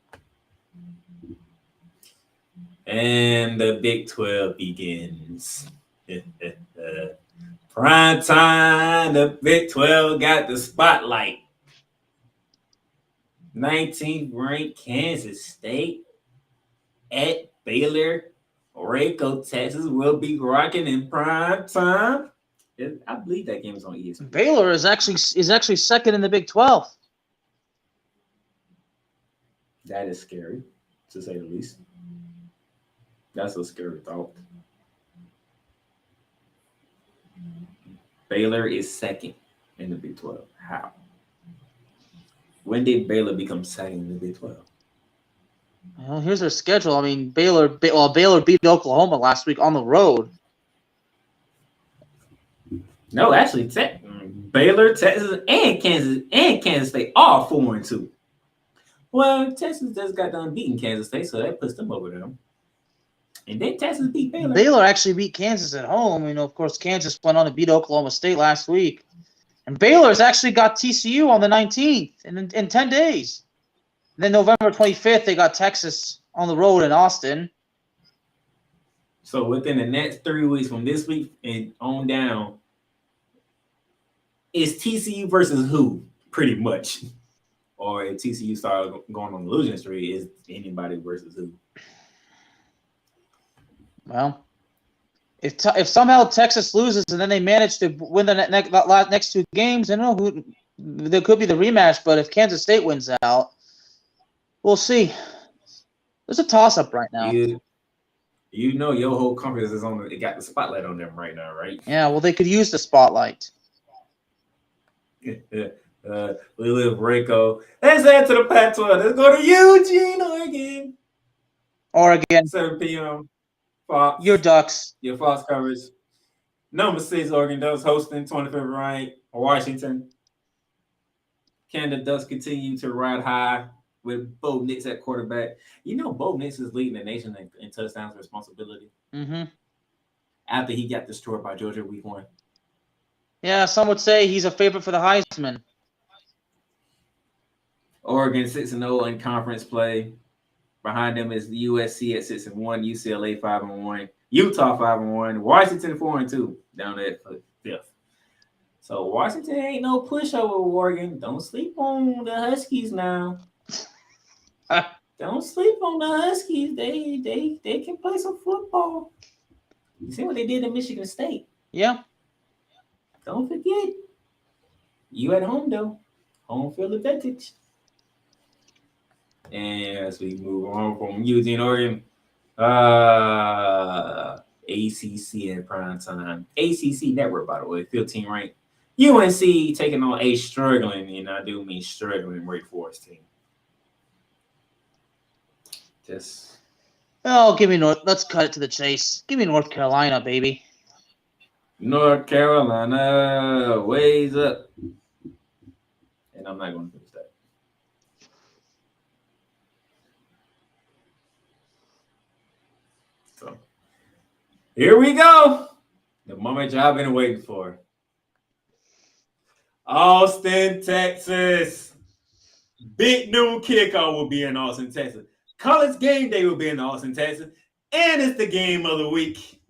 And the Big 12 begins. Prime time, the Big 12 got the spotlight. 19th ranked Kansas State at Baylor. Waco, Texas will be rocking in prime time. I believe that game is on ESPN. Baylor is actually second in the Big 12. That is scary, to say the least. That's a scary thought. Baylor is second in the Big 12. How? When did Baylor become second in the Big 12? Well, here's their schedule. I mean, Baylor beat Oklahoma last week on the road. No, actually, Baylor, Texas, and Kansas State all 4-2. Well, Texas just got done beating Kansas State, so that puts them over them. And then Texas beat Baylor. Baylor actually beat Kansas at home. You know, of course, Kansas went on to beat Oklahoma State last week. And Baylor's actually got TCU on the 19th in 10 days. And then November 25th, they got Texas on the road in Austin. So within the next 3 weeks from this week and on down, is TCU versus who, pretty much? Or if TCU started going on the losing streak, is anybody versus who? Well, if somehow Texas loses and then they manage to win the next 2 games, I don't know who. There could be the rematch, but if Kansas State wins out, we'll see. There's a toss-up right now. You know your whole conference is on. It got the spotlight on them right now, right? Yeah, well, they could use the spotlight. We live Waco. Let's head to the Pac-12. Let's go to Eugene, Oregon. Oregon. 7 p.m. Fox. Your Ducks. Your Fox coverage. Number 6, Oregon Ducks hosting 25th ranked Washington. Can the Ducks continue to ride high with Bo Nix at quarterback? You know, Bo Nix is leading the nation in touchdowns responsibility. Mm-hmm. After he got destroyed by Georgia week 1. Yeah, some would say he's a favorite for the Heisman. Oregon 6-0 in conference play. Behind them is the USC at 6-1, UCLA 5-1, Utah 5-1, Washington 4-2 down there for 5th. So Washington ain't no pushover, Oregon. Don't sleep on the Huskies now. Don't sleep on the Huskies. They can play some football. You see what they did in Michigan State? Yeah. Don't forget. You at home though. Home field advantage. And as we move on from Eugene, Oregon, ACC in prime time. ACC network, by the way, 15 ranked. UNC taking on a struggling, and I do mean struggling, Wake Forest team. Just give me North. Let's cut it to the chase. Give me North Carolina, baby. North Carolina ways up, and I'm not going to finish that. So here we go. The moment y'all been waiting for. Austin, Texas. Big noon kickoff will be in Austin, Texas. College game day will be in Austin, Texas. And it's the game of the week.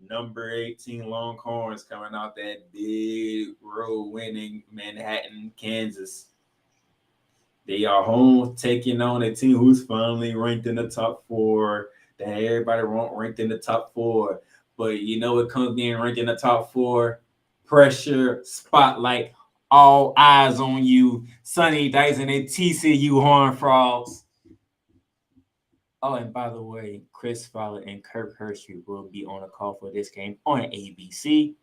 Number 18 Longhorns coming out that big road winning Manhattan, Kansas. They are home taking on a team who's finally ranked in the top 4. That everybody ranked in the top 4. But you know it comes being ranked in the top 4. Pressure, spotlight, all eyes on you. Sonny Dyson and TCU Horned Frogs. Oh, and by the way, Chris Fowler and Kirk Hershey will be on a call for this game on ABC.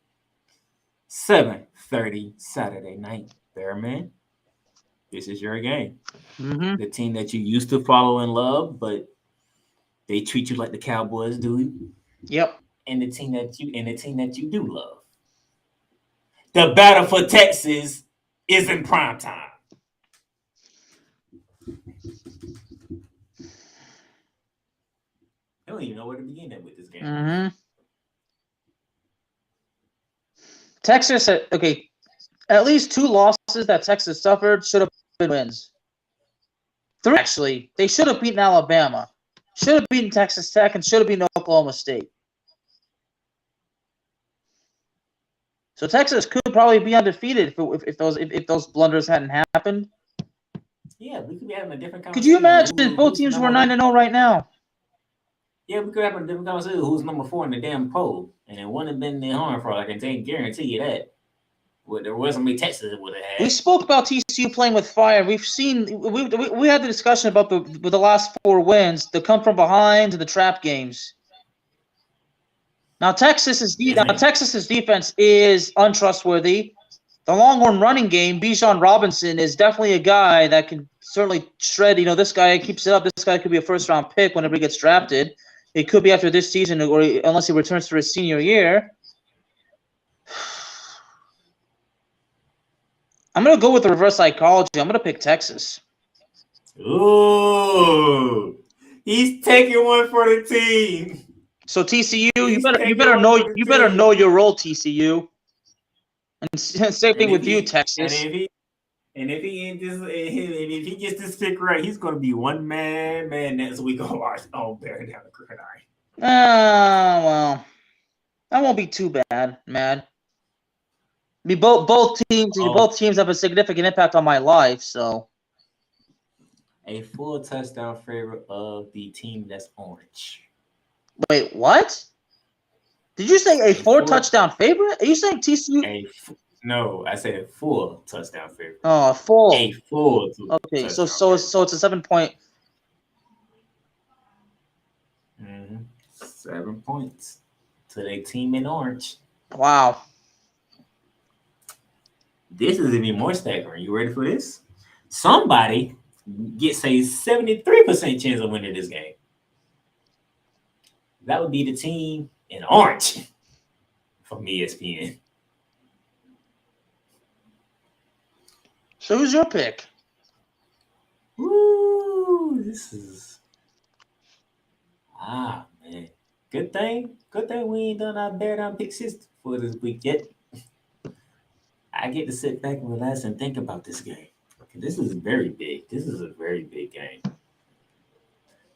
7:30 Saturday night. Bearman, this is your game. Mm-hmm. The team that you used to follow and love, but they treat you like the Cowboys do. Yep. And the team that you do love. The battle for Texas is in prime time. I don't even know where to begin with this game. Mm-hmm. Texas, okay, at least 2 losses that Texas suffered should have been wins. 3, actually. They should have beaten Alabama, should have beaten Texas Tech, and should have beaten Oklahoma State. So Texas could probably be undefeated if those blunders hadn't happened. Yeah, we could be having a different conversation. Could you imagine if both teams were 9-0 right now? Yeah, we could have a different conversation. Who's number 4 in the damn poll? And it wouldn't have been the Horned Frog. I can guarantee you that. Well, there wasn't many Texas would have had. We spoke about TCU playing with fire. We've seen we had the discussion about the last 4 wins, the come from behind and the trap games. Now Texas's defense is untrustworthy. The Longhorn running game, Bijan Robinson, is definitely a guy that can certainly shred. You know, this guy keeps it up. This guy could be a first-round pick whenever he gets drafted. It could be after this season, or unless he returns for his senior year. I'm going to go with the reverse psychology. I'm going to pick Texas. Ooh, he's taking one for the team. So TCU, you better know your role, TCU. And same thing with you, Texas. And if he gets this pick right, he's going to be one man next week on Bear Down the Gridiron. Well, that won't be too bad, man. I mean, both teams have a significant impact on my life, so. A full touchdown favorite of the team that's orange. Wait, what? Did you say a 4 touchdown favorite? Are you saying TCU? No, I said a full touchdown favorite. Oh, a full. A full. Okay, so it's a 7-point. 7 points to the team in orange. Wow. This is even more staggering. You ready for this? Somebody gets a 73% chance of winning this game. That would be the team in orange from ESPN. So who's your pick? Ooh, this is man. Good thing we ain't done our bear down pick system for this week yet. I get to sit back and relax and think about this game. This is very big. This is a very big game.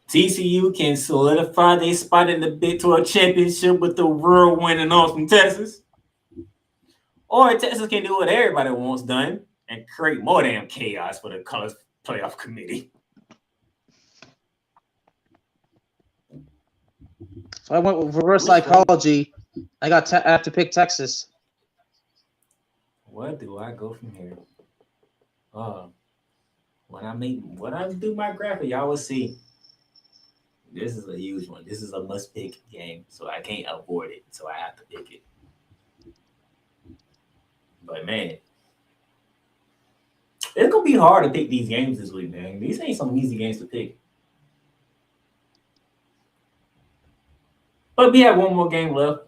TCU can solidify their spot in the Big 12 championship with the whirlwind in Austin, Texas. Or Texas can do what everybody wants done and create more damn chaos for the college playoff committee. So I went with reverse psychology. I have to pick Texas. Where do I go from here? When I do my graphic, y'all will see. This is a huge one. This is a must-pick game, so I can't avoid it. So I have to pick it. But man, it's gonna be hard to pick these games this week, man. These ain't some easy games to pick. But we have one more game left,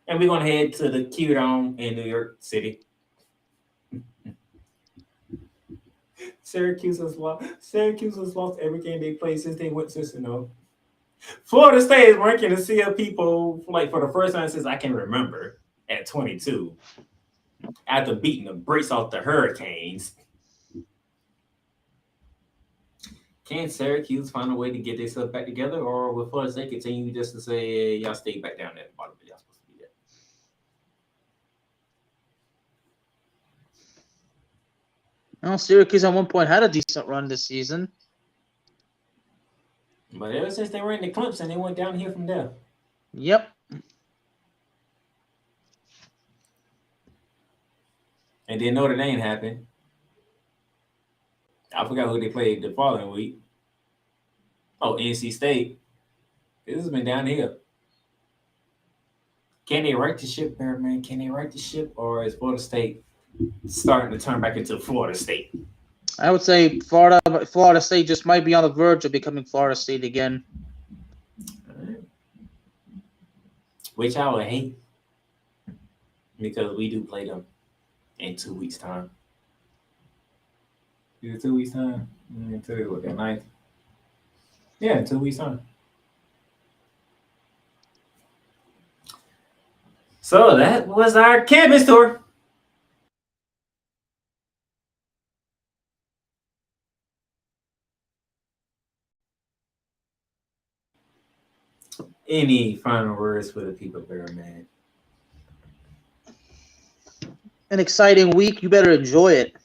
and we're gonna head to the Gridiron in New York City. Syracuse has lost every game they played since they went to Florida State is ranking the sea of people like for the first time since I can remember at 22. After beating the brakes off the Hurricanes. Can Syracuse find a way to get themselves back together, or will Florida State continue just to say, y'all stay back down at the bottom, but y'all supposed to be there? Well, Syracuse at one point had a decent run this season. But ever since they were in the Clemson, they went down here from there. Yep. And then Notre Dame happened. I forgot who they played the following week. Oh, NC State. This has been down here. Can they right the ship, man? Can they right the ship, or is Florida State starting to turn back into Florida State? I would say Florida State just might be on the verge of becoming Florida State again. Which I would hate, because we do play them in 2 weeks' time. Is it 2 weeks' time? Until what, that 9th? Yeah, in 2 weeks' time. So that was our campus tour. Any final words for the people there, man? An exciting week. You better enjoy it.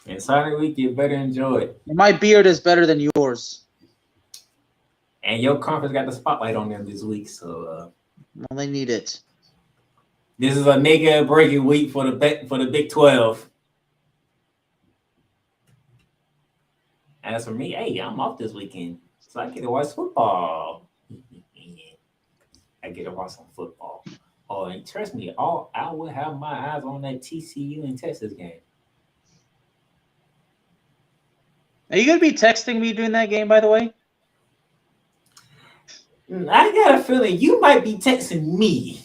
Exciting week. You better enjoy it. My beard is better than yours. And your conference got the spotlight on them this week, so well, they need it. This is a mega breaking week for the Big 12. As for me, hey, I'm off this weekend, so I get to watch football. I get to watch some football. Oh, and trust me, I will have my eyes on that TCU and Texas game. Are you going to be texting me during that game, by the way? I got a feeling you might be texting me.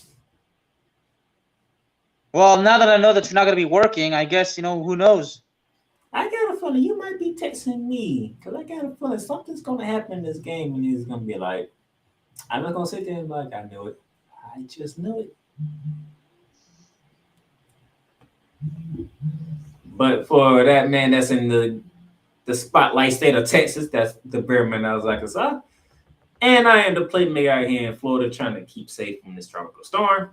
Well, now that I know that you're not going to be working, I guess, who knows? I got a feeling you might be texting me, because I got a feeling something's going to happen in this game, and it's going to be like, I'm not going to sit there and be like, I knew it. I just knew it. But for that man that's in the spotlight state of Texas, that's the Bearman Al-Kazzaz. And I am the Playmaker out here in Florida trying to keep safe from this tropical storm.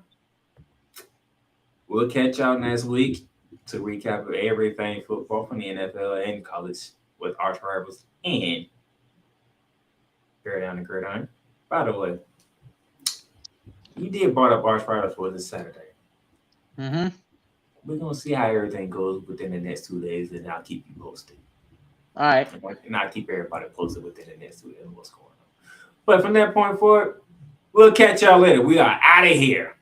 We'll catch y'all next week to recap everything football from the NFL and college with arch rivals and Gridiron and Gridiron. By the way, you did brought up arch rivals for this Saturday. Mm-hmm. We're going to see how everything goes within the next 2 days, and I'll keep you posted. All right. And I'll keep everybody posted within the next 2 days what's going on. But from that point forward, we'll catch y'all later. We are out of here.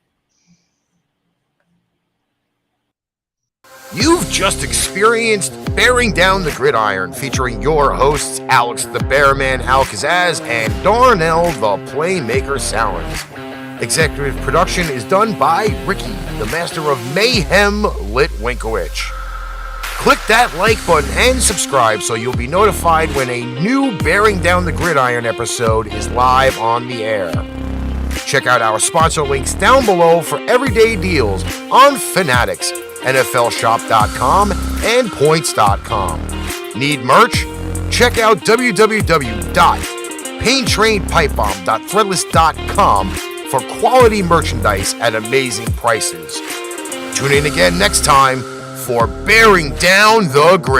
You've just experienced Bearing Down the Gridiron, featuring your hosts, Alex the Bearman Al-Kazzaz and Darnell the Playmaker Sallins. Executive production is done by Ricky, the master of Mayhem Litwinkowich. Click that like button and subscribe so you'll be notified when a new Bearing Down the Gridiron episode is live on the air. Check out our sponsor links down below for everyday deals on Fanatics, NFLshop.com, and Points.com. Need merch? Check out www.paintrainpipebomb.threadless.com for quality merchandise at amazing prices. Tune in again next time for Bearing Down the Gridiron.